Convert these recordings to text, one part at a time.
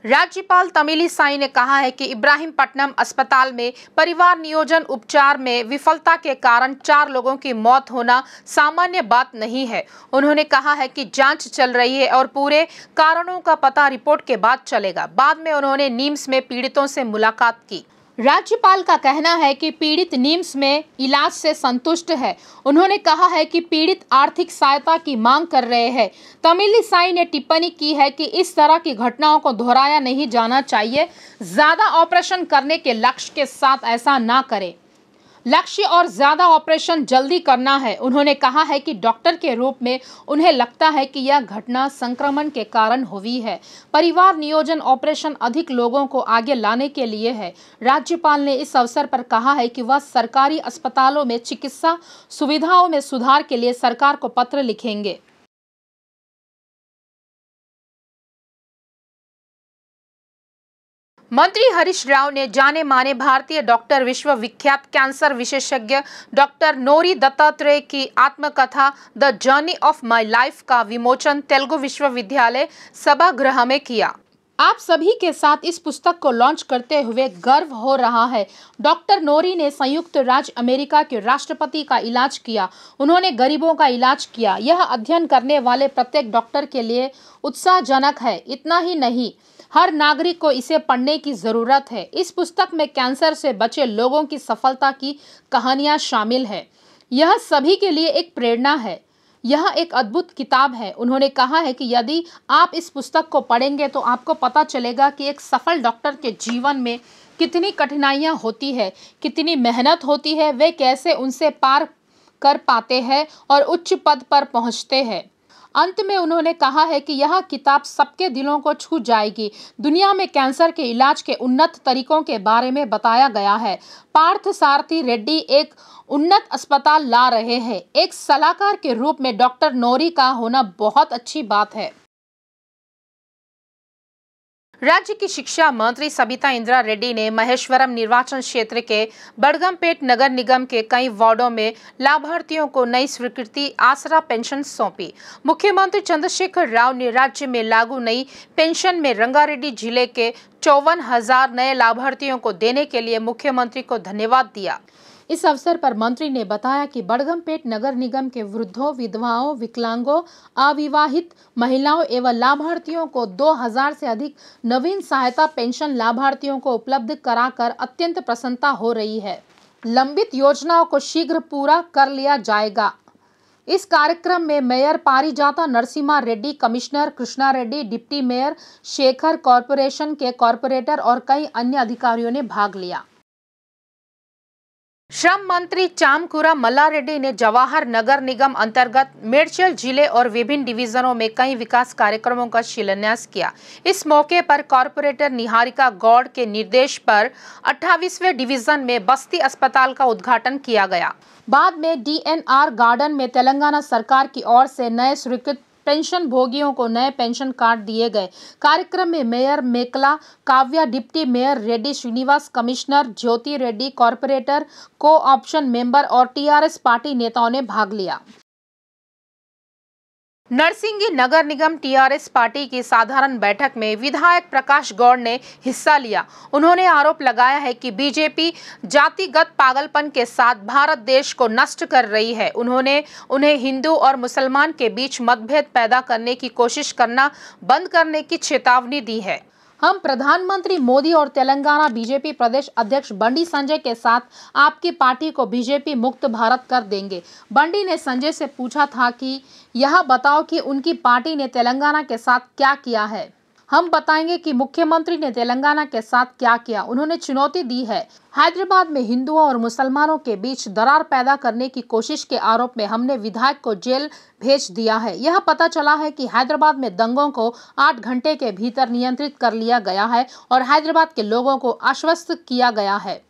राज्यपाल तमिलिसाई ने कहा है कि इब्राहीमपट्टनम अस्पताल में परिवार नियोजन उपचार में विफलता के कारण 4 लोगों की मौत होना सामान्य बात नहीं है। उन्होंने कहा है कि जांच चल रही है और पूरे कारणों का पता रिपोर्ट के बाद चलेगा। बाद में उन्होंने निम्स में पीड़ितों से मुलाकात की। राज्यपाल का कहना है कि पीड़ित निम्स में इलाज से संतुष्ट है। उन्होंने कहा है कि पीड़ित आर्थिक सहायता की मांग कर रहे हैं। तमिलिसाई ने टिप्पणी की है कि इस तरह की घटनाओं को दोहराया नहीं जाना चाहिए। ज्यादा ऑपरेशन करने के लक्ष्य के साथ ऐसा ना करें। लक्ष्य और ज्यादा ऑपरेशन जल्दी करना है। उन्होंने कहा है कि डॉक्टर के रूप में उन्हें लगता है कि यह घटना संक्रमण के कारण हुई है। परिवार नियोजन ऑपरेशन अधिक लोगों को आगे लाने के लिए है। राज्यपाल ने इस अवसर पर कहा है कि वह सरकारी अस्पतालों में चिकित्सा सुविधाओं में सुधार के लिए सरकार को पत्र लिखेंगे। मंत्री हरीश राव ने जाने माने भारतीय डॉक्टर विश्वविख्यात कैंसर विशेषज्ञ डॉक्टर नोरी दत्तात्रेय की आत्मकथा the journey of my life का विमोचन तेलुगु विश्वविद्यालय सभागृह में किया। आप सभी के साथ इस पुस्तक को लॉन्च करते हुए गर्व हो रहा है। डॉक्टर नोरी ने संयुक्त राज्य अमेरिका के राष्ट्रपति का इलाज किया। उन्होंने गरीबों का इलाज किया। यह अध्ययन करने वाले प्रत्येक डॉक्टर के लिए उत्साहजनक है। इतना ही नहीं, हर नागरिक को इसे पढ़ने की जरूरत है। इस पुस्तक में कैंसर से बचे लोगों की सफलता की कहानियां शामिल है। यह सभी के लिए एक प्रेरणा है। यह एक अद्भुत किताब है। उन्होंने कहा है कि यदि आप इस पुस्तक को पढ़ेंगे तो आपको पता चलेगा कि एक सफल डॉक्टर के जीवन में कितनी कठिनाइयां होती है, कितनी मेहनत होती है, वे कैसे उनसे पार कर पाते हैं और उच्च पद पर पहुंचते हैं। अंत में उन्होंने कहा है कि यह किताब सबके दिलों को छू जाएगी। दुनिया में कैंसर के इलाज के उन्नत तरीकों के बारे में बताया गया है। पार्थ सारथी रेड्डी एक उन्नत अस्पताल ला रहे हैं। एक सलाहकार के रूप में डॉक्टर नोरी का होना बहुत अच्छी बात है। राज्य की शिक्षा मंत्री सबिता इंद्रा रेड्डी ने महेश्वरम निर्वाचन क्षेत्र के बड़गमपेट नगर निगम के कई वार्डों में लाभार्थियों को नई स्वीकृति आसरा पेंशन सौंपी। मुख्यमंत्री चंद्रशेखर राव ने राज्य में लागू नई पेंशन में रंगारेड्डी जिले के 54,000 नए लाभार्थियों को देने के लिए मुख्यमंत्री को धन्यवाद दिया। इस अवसर पर मंत्री ने बताया कि बड़गमपेट नगर निगम के वृद्धों, विधवाओं, विकलांगों, अविवाहित महिलाओं एवं लाभार्थियों को 2,000 से अधिक नवीन सहायता पेंशन लाभार्थियों को उपलब्ध कराकर अत्यंत प्रसन्नता हो रही है। लंबित योजनाओं को शीघ्र पूरा कर लिया जाएगा। इस कार्यक्रम में mayor Parijata Narasimha Reddy, commissioner Krishna Reddy, deputy mayor Shekhar, corporation के कॉरपोरेटर और कई अन्य अधिकारियों ने भाग लिया। श्रम मंत्री चामकुरा मल्लारेड्डी ने जवाहर नगर निगम अंतर्गत मेडचल जिले और विभिन्न डिवीजनों में कई विकास कार्यक्रमों का शिलान्यास किया। इस मौके पर कॉरपोरेटर निहारिका गौड़ के निर्देश पर 28वें डिवीजन में बस्ती अस्पताल का उद्घाटन किया गया। बाद में DNR गार्डन में तेलंगाना सरकार की ओर से नए स्वीकृत पेंशन भोगियों को नए पेंशन कार्ड दिए गए। कार्यक्रम में mayor Mekala Kavya, deputy mayor Reddy Srinivas, commissioner Jyothi Reddy, corporator, co-option member और TRS पार्टी नेताओं ने भाग लिया। नरसिंगी नगर निगम TRS पार्टी की साधारण बैठक में विधायक प्रकाश गौड़ ने हिस्सा लिया। उन्होंने आरोप लगाया है कि बीजेपी जातिगत पागलपन के साथ भारत देश को नष्ट कर रही है। उन्होंने उन्हें हिंदू और मुसलमान के बीच मतभेद पैदा करने की कोशिश करना बंद करने की चेतावनी दी है। हम प्रधानमंत्री मोदी और तेलंगाना बीजेपी प्रदेश अध्यक्ष बंडी संजय के साथ आपकी पार्टी को बीजेपी मुक्त भारत कर देंगे। बंडी ने संजय से पूछा था कि यह बताओ कि उनकी पार्टी ने तेलंगाना के साथ क्या किया है। हम बताएंगे कि मुख्यमंत्री ने तेलंगाना के साथ क्या किया। उन्होंने चुनौती दी है। हैदराबाद में हिंदुओं और मुसलमानों के बीच दरार पैदा करने की कोशिश के आरोप में हमने विधायक को जेल भेज दिया है। यह पता चला है कि हैदराबाद में दंगों को 8 घंटे के भीतर नियंत्रित कर लिया गया है और हैदराबाद के लोगों को आश्वस्त किया गया है।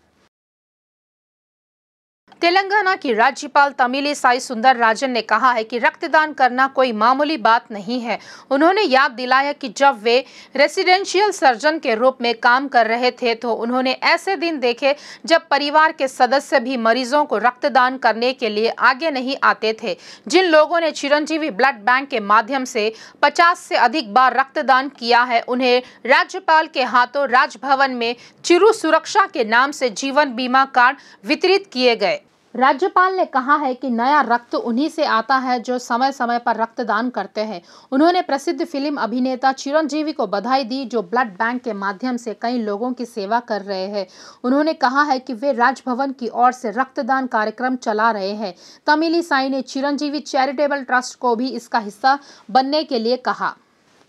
तेलंगाना की राज्यपाल तमिलिसाई सुंदरराजन ने कहा है कि रक्तदान करना कोई मामूली बात नहीं है। उन्होंने याद दिलाया कि जब वे रेसिडेंशियल सर्जन के रूप में काम कर रहे थे तो उन्होंने ऐसे दिन देखे जब परिवार के सदस्य भी मरीजों को रक्तदान करने के लिए आगे नहीं आते थे। जिन लोगों ने चिरंजीवी ब्लड बैंक के माध्यम से 50 से अधिक बार रक्तदान किया है, उन्हें राज्यपाल के हाथों राजभवन में चिरू सुरक्षा के नाम से जीवन बीमा कार्ड वितरित किए गए। राज्यपाल ने कहा है कि नया रक्त उन्हीं से आता है जो समय समय पर रक्तदान करते हैं। उन्होंने प्रसिद्ध फिल्म अभिनेता चिरंजीवी को बधाई दी जो ब्लड बैंक के माध्यम से कई लोगों की सेवा कर रहे हैं। उन्होंने कहा है कि वे राजभवन की ओर से रक्तदान कार्यक्रम चला रहे हैं। तमिलिसाई ने चिरंजीवी चैरिटेबल ट्रस्ट को भी इसका हिस्सा बनने के लिए कहा।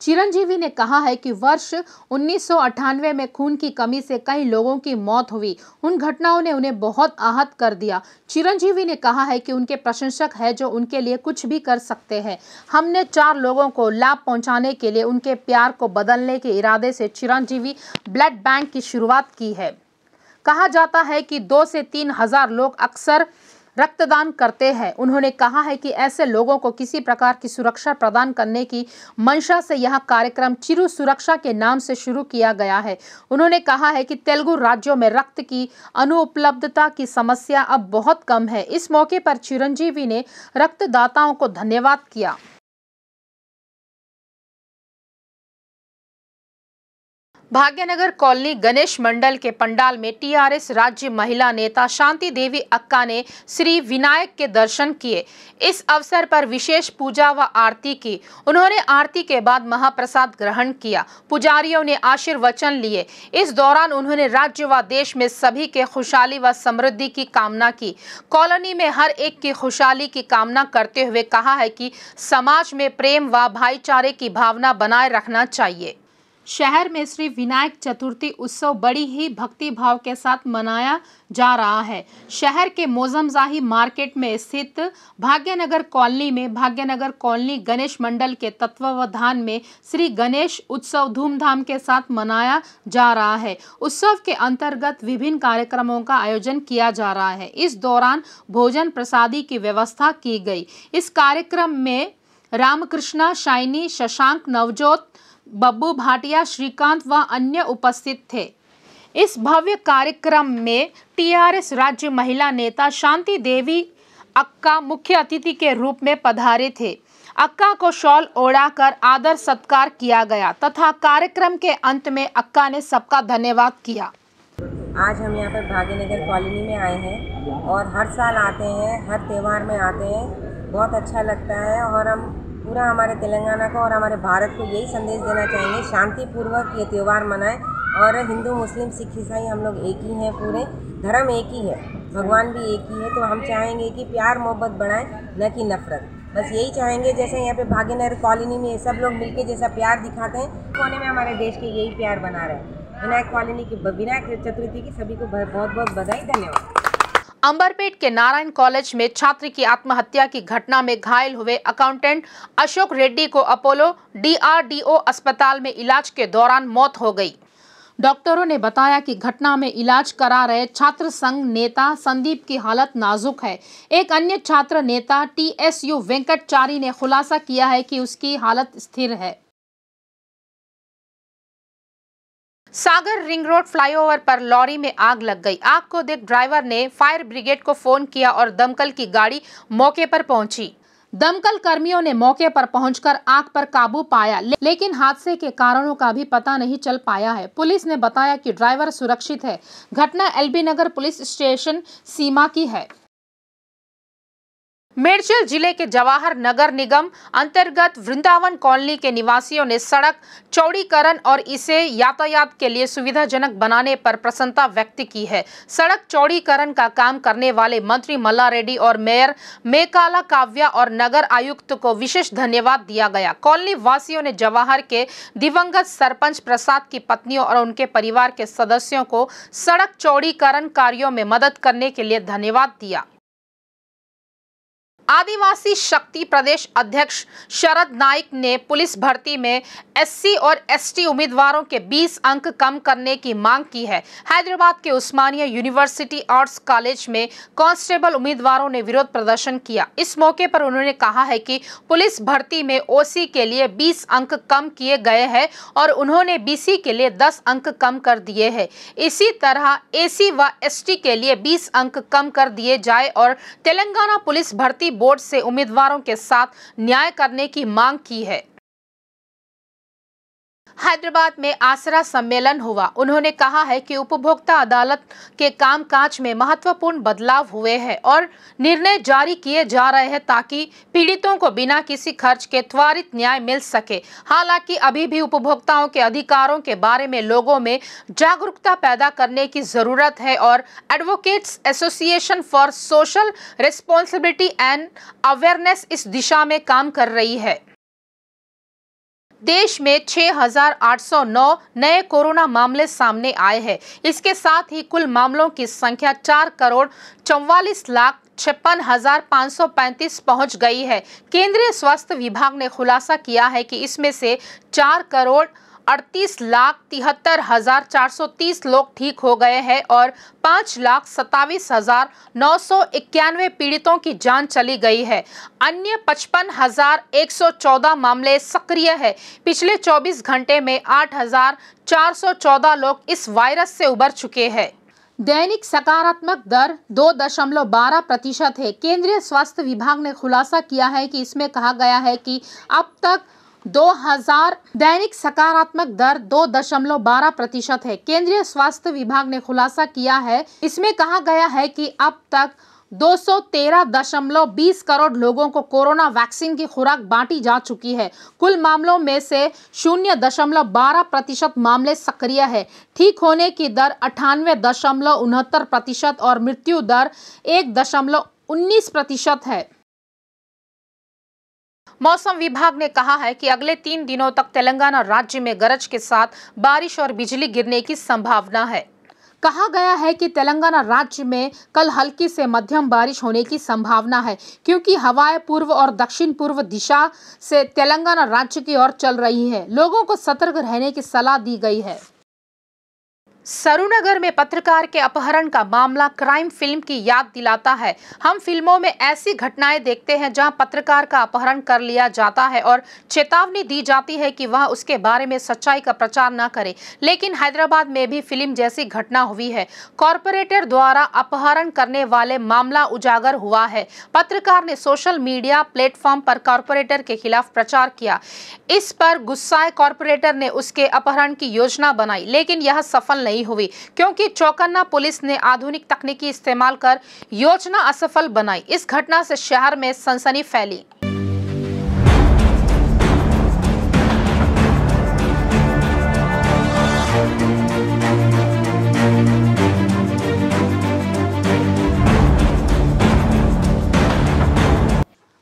चिरंजीवी ने कहा है कि वर्ष 1998 में खून की कमी से कई लोगों की मौत हुई। उन घटनाओं ने उन्हें बहुत आहत कर दिया। चिरंजीवी ने कहा है कि उनके प्रशंसक हैं जो उनके लिए कुछ भी कर सकते हैं। हमने 4 लोगों को लाभ पहुंचाने के लिए उनके प्यार को बदलने के इरादे से चिरंजीवी ब्लड बैंक की शुरुआत की है। कहा जाता है कि 2 से 3 हजार लोग अक्सर रक्तदान करते हैं। उन्होंने कहा है कि ऐसे लोगों को किसी प्रकार की सुरक्षा प्रदान करने की मंशा से यह कार्यक्रम चिरू सुरक्षा के नाम से शुरू किया गया है। उन्होंने कहा है कि तेलुगु राज्यों में रक्त की अनुपलब्धता की समस्या अब बहुत कम है। इस मौके पर चिरंजीवी ने रक्तदाताओं को धन्यवाद किया। भाग्यनगर कॉलोनी गणेश मंडल के पंडाल में टीआरएस राज्य महिला नेता शांति देवी अक्का ने श्री विनायक के दर्शन किए। इस अवसर पर विशेष पूजा व आरती की। उन्होंने आरती के बाद महाप्रसाद ग्रहण किया। पुजारियों ने आशीर्वचन लिए। इस दौरान उन्होंने राज्य व देश में सभी के खुशहाली व समृद्धि की कामना की। कॉलोनी में हर एक की खुशहाली की कामना करते हुए कहा है कि समाज में प्रेम व भाईचारे की भावना बनाए रखना चाहिए। शहर में श्री विनायक चतुर्थी उत्सव बड़ी ही भक्ति भाव के साथ मनाया जा रहा है। शहर के मौजमजाही मार्केट में स्थित भाग्यनगर कॉलोनी गणेश मंडल के तत्वावधान में श्री गणेश उत्सव धूमधाम के साथ मनाया जा रहा है। उत्सव के अंतर्गत विभिन्न कार्यक्रमों का आयोजन किया जा रहा है। इस दौरान भोजन प्रसादी की व्यवस्था की गई। इस कार्यक्रम में रामकृष्णा, शाइनी, शशांक, नवजोत, बब्बू भाटिया, श्रीकांत व अन्य उपस्थित थे। इस भव्य कार्यक्रम में टीआरएस राज्य महिला नेता शांति देवी अक्का मुख्य अतिथि के रूप में पधारे थे। अक्का को शॉल ओढ़ाकर आदर सत्कार किया गया तथा कार्यक्रम के अंत में अक्का ने सबका धन्यवाद किया। आज हम यहाँ पर भाग्यनगर कॉलोनी में आए हैं और हर साल आते हैं, हर त्यौहार में आते हैं। बहुत अच्छा लगता है और हम पूरा हमारे तेलंगाना को और हमारे भारत को यही संदेश देना चाहेंगे, शांतिपूर्वक ये त्यौहार मनाएं। और हिंदू, मुस्लिम, सिख, ईसाई हम लोग एक ही हैं, पूरे धर्म एक ही है, भगवान भी एक ही है। तो हम चाहेंगे कि प्यार मोहब्बत बढ़ाएं, न कि नफरत। बस यही चाहेंगे। जैसे यहाँ पे भाग्यनगर कॉलोनी में सब लोग मिलके जैसा प्यार दिखाते हैं, कोने में हमारे देश के यही प्यार बना रहे। विनायक कॉलोनी की विनायक चतुर्थी की सभी को बहुत बहुत बधाई, धन्यवाद। अंबरपेट के नारायण कॉलेज में छात्र की आत्महत्या की घटना में घायल हुए अकाउंटेंट अशोक रेड्डी को अपोलो DRDO अस्पताल में इलाज के दौरान मौत हो गई। डॉक्टरों ने बताया कि घटना में इलाज करा रहे छात्र संघ नेता संदीप की हालत नाजुक है। एक अन्य छात्र नेता TSU वेंकटचारी ने खुलासा किया है कि उसकी हालत स्थिर है। सागर रिंग रोड फ्लाईओवर पर लॉरी में आग लग गई। आग को देख ड्राइवर ने फायर ब्रिगेड को फोन किया और दमकल की गाड़ी मौके पर पहुंची। दमकल कर्मियों ने मौके पर पहुंचकर आग पर काबू पाया, लेकिन हादसे के कारणों का भी पता नहीं चल पाया है। पुलिस ने बताया कि ड्राइवर सुरक्षित है। घटना LB नगर पुलिस स्टेशन सीमा की है। मेडचल जिले के जवाहर नगर निगम अंतर्गत वृंदावन कॉलोनी के निवासियों ने सड़क चौड़ीकरण और इसे यातायात के लिए सुविधाजनक बनाने पर प्रसन्नता व्यक्त की है। सड़क चौड़ीकरण का काम करने वाले मंत्री मल्ला रेड्डी और मेयर मेकाला काव्या और नगर आयुक्त को विशेष धन्यवाद दिया गया। कॉलोनी वासियों ने जवाहर के दिवंगत सरपंच प्रसाद की पत्नियों और उनके परिवार के सदस्यों को सड़क चौड़ीकरण कार्यों में मदद करने के लिए धन्यवाद दिया। आदिवासी शक्ति प्रदेश अध्यक्ष शरद नाइक ने पुलिस भर्ती में एससी और एसटी उम्मीदवारों के 20 अंक कम करने की मांग की है। हैदराबाद के उस्मानिया यूनिवर्सिटी आर्ट्स कॉलेज में कांस्टेबल उम्मीदवारों ने विरोध प्रदर्शन किया। इस मौके पर उन्होंने कहा है कि पुलिस भर्ती में ओसी के लिए 20 अंक कम किए गए हैं और उन्होंने बीसी के लिए 10 अंक कम कर दिए हैं। इसी तरह एसी व एसटी के लिए 20 अंक कम कर दिए जाए और तेलंगाना पुलिस भर्ती बोर्ड से उम्मीदवारों के साथ न्याय करने की मांग की है। हैदराबाद में आसरा सम्मेलन हुआ। उन्होंने कहा है कि उपभोक्ता अदालत के कामकाज में महत्वपूर्ण बदलाव हुए हैं और निर्णय जारी किए जा रहे हैं ताकि पीड़ितों को बिना किसी खर्च के त्वरित न्याय मिल सके। हालांकि अभी भी उपभोक्ताओं के अधिकारों के बारे में लोगों में जागरूकता पैदा करने की जरूरत है और advocates association for social responsibility and awareness इस दिशा में काम कर रही है। देश में 6,809 नए कोरोना मामले सामने आए हैं। इसके साथ ही कुल मामलों की संख्या 4,44,56,535 पहुंच गई है। केंद्रीय स्वास्थ्य विभाग ने खुलासा किया है कि इसमें से 4,38,73,430 लोग ठीक हो गए हैं और 5,27,991 पीड़ितों की जान चली गई है। अन्य 55,114 मामले सक्रिय है। पिछले 24 घंटे में 8,414 लोग इस वायरस से उबर चुके हैं। दैनिक सकारात्मक दर 2.12% है। केंद्रीय स्वास्थ्य विभाग ने खुलासा किया है कि इसमें कहा गया है कि अब तक 2000 दैनिक सकारात्मक दर 2.12% है। केंद्रीय स्वास्थ्य विभाग ने खुलासा किया है, इसमें कहा गया है कि अब तक 213.20 करोड़ लोगों को कोरोना वैक्सीन की खुराक बांटी जा चुकी है। कुल मामलों में से 0.12% मामले सक्रिय है। ठीक होने की दर 98.69% और मृत्यु दर 1.19% है। मौसम विभाग ने कहा है कि अगले 3 दिनों तक तेलंगाना राज्य में गरज के साथ बारिश और बिजली गिरने की संभावना है। कहा गया है कि तेलंगाना राज्य में कल हल्की से मध्यम बारिश होने की संभावना है क्योंकि हवाएं पूर्व और दक्षिण पूर्व दिशा से तेलंगाना राज्य की ओर चल रही है। लोगों को सतर्क रहने की सलाह दी गई है। सरूनगर में पत्रकार के अपहरण का मामला क्राइम फिल्म की याद दिलाता है। हम फिल्मों में ऐसी घटनाएं देखते हैं जहां पत्रकार का अपहरण कर लिया जाता है और चेतावनी दी जाती है कि वह उसके बारे में सच्चाई का प्रचार न करे, लेकिन हैदराबाद में भी फिल्म जैसी घटना हुई है। कॉरपोरेटर द्वारा अपहरण करने वाले मामला उजागर हुआ है। पत्रकार ने सोशल मीडिया प्लेटफॉर्म पर कॉरपोरेटर के खिलाफ प्रचार किया। इस पर गुस्साए कॉरपोरेटर ने उसके अपहरण की योजना बनाई, लेकिन यह सफल नहीं हुई क्योंकि चौकन्ना पुलिस ने आधुनिक तकनीकी इस्तेमाल कर योजना असफल बनाई। इस घटना से शहर में सनसनी फैली।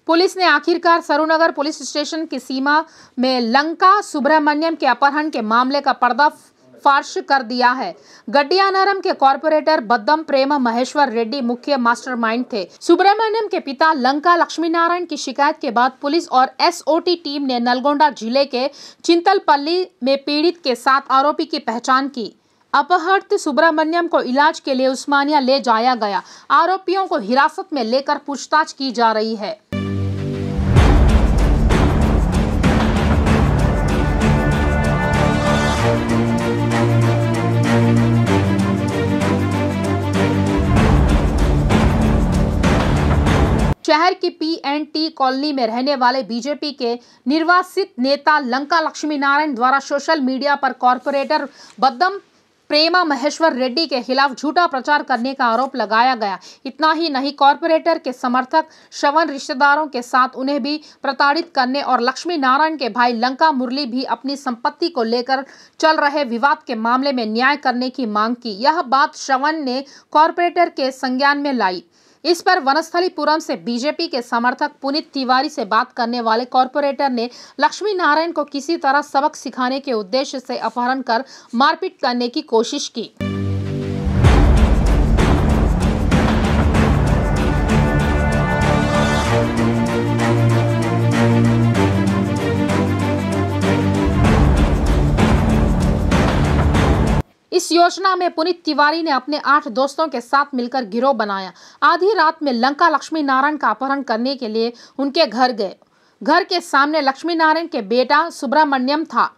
पुलिस ने आखिरकार सरूनगर पुलिस स्टेशन की सीमा में लंका सुब्रमण्यम के अपहरण के मामले का पर्दाफाश कर दिया है। गड्डियानारम के कॉरपोरेटर बद्दम प्रेम महेश्वर रेड्डी मुख्य मास्टरमाइंड थे। सुब्रमण्यम के पिता लंका लक्ष्मीनारायण की शिकायत के बाद पुलिस और एसओटी टीम ने नलगोंडा जिले के चिंतलपल्ली में पीड़ित के 7 आरोपी की पहचान की। अपहृत सुब्रमण्यम को इलाज के लिए उस्मानिया ले जाया गया। आरोपियों को हिरासत में लेकर पूछताछ की जा रही है। शहर की पीएनटी कॉलोनी में रहने वाले बीजेपी के निर्वासित नेता लंका लक्ष्मीनारायण द्वारा सोशल मीडिया पर कॉरपोरेटर बद्दम प्रेमा महेश्वर रेड्डी के खिलाफ झूठा प्रचार करने का आरोप लगाया गया। इतना ही नहीं, कॉरपोरेटर के समर्थक श्रवण रिश्तेदारों के साथ उन्हें भी प्रताड़ित करने और लक्ष्मी नारायण के भाई लंका मुरली भी अपनी संपत्ति को लेकर चल रहे विवाद के मामले में न्याय करने की मांग की। यह बात श्रवण ने कॉरपोरेटर के संज्ञान में लाई। इस पर वनस्थलीपुरम से बीजेपी के समर्थक पुनीत तिवारी से बात करने वाले कॉरपोरेटर ने लक्ष्मी नारायण को किसी तरह सबक सिखाने के उद्देश्य से अपहरण कर मारपीट करने की कोशिश की। इस योजना में पुनीत तिवारी ने अपने 8 दोस्तों के साथ मिलकर गिरोह बनाया। आधी रात में लंका लक्ष्मी नारायण का अपहरण करने के लिए उनके घर गए। घर के सामने लक्ष्मी नारायण के बेटा सुब्रमण्यम था।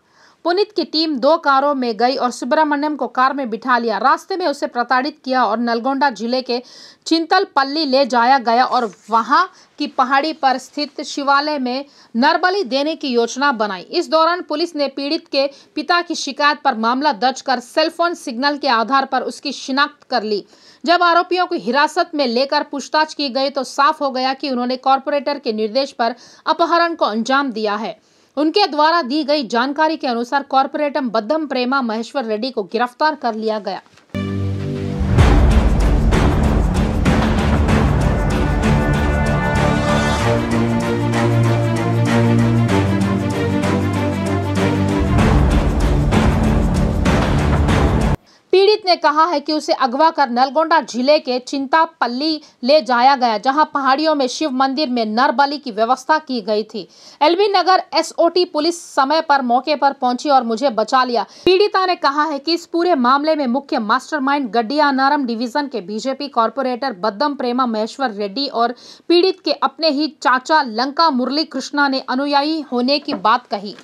पुनीत की टीम 2 कारों में गई और सुब्रमण्यम को कार में बिठा लिया। रास्ते में उसे प्रताड़ित किया और नलगोंडा जिले के चिंतलपल्ली ले जाया गया और वहां की पहाड़ी पर स्थित शिवालय में नरबलि देने की योजना बनाई। इस दौरान पुलिस ने पीड़ित के पिता की शिकायत पर मामला दर्ज कर सेलफोन सिग्नल के आधार पर उसकी शिनाख्त कर ली। जब आरोपियों को हिरासत में लेकर पूछताछ की गई तो साफ हो गया कि उन्होंने कॉर्पोरेटर के निर्देश पर अपहरण को अंजाम दिया है। उनके द्वारा दी गई जानकारी के अनुसार कॉर्पोरेटर बद्दम प्रेमा महेश्वर रेड्डी को गिरफ्तार कर लिया गया। पीड़ित ने कहा है कि उसे अगवा कर नलगोंडा जिले के चिंतापल्ली ले जाया गया, जहां पहाड़ियों में शिव मंदिर में नर बलि की व्यवस्था की गई थी। एलबी नगर एसओटी पुलिस समय पर मौके पर पहुंची और मुझे बचा लिया। पीड़िता ने कहा है कि इस पूरे मामले में मुख्य मास्टरमाइंड गड्डियानारम डिवीजन के बीजेपी कॉर्पोरेटर बद्दम प्रेमा महेश्वर रेड्डी और पीड़ित के अपने ही चाचा लंका मुरली कृष्णा ने अनुयायी होने की बात कही।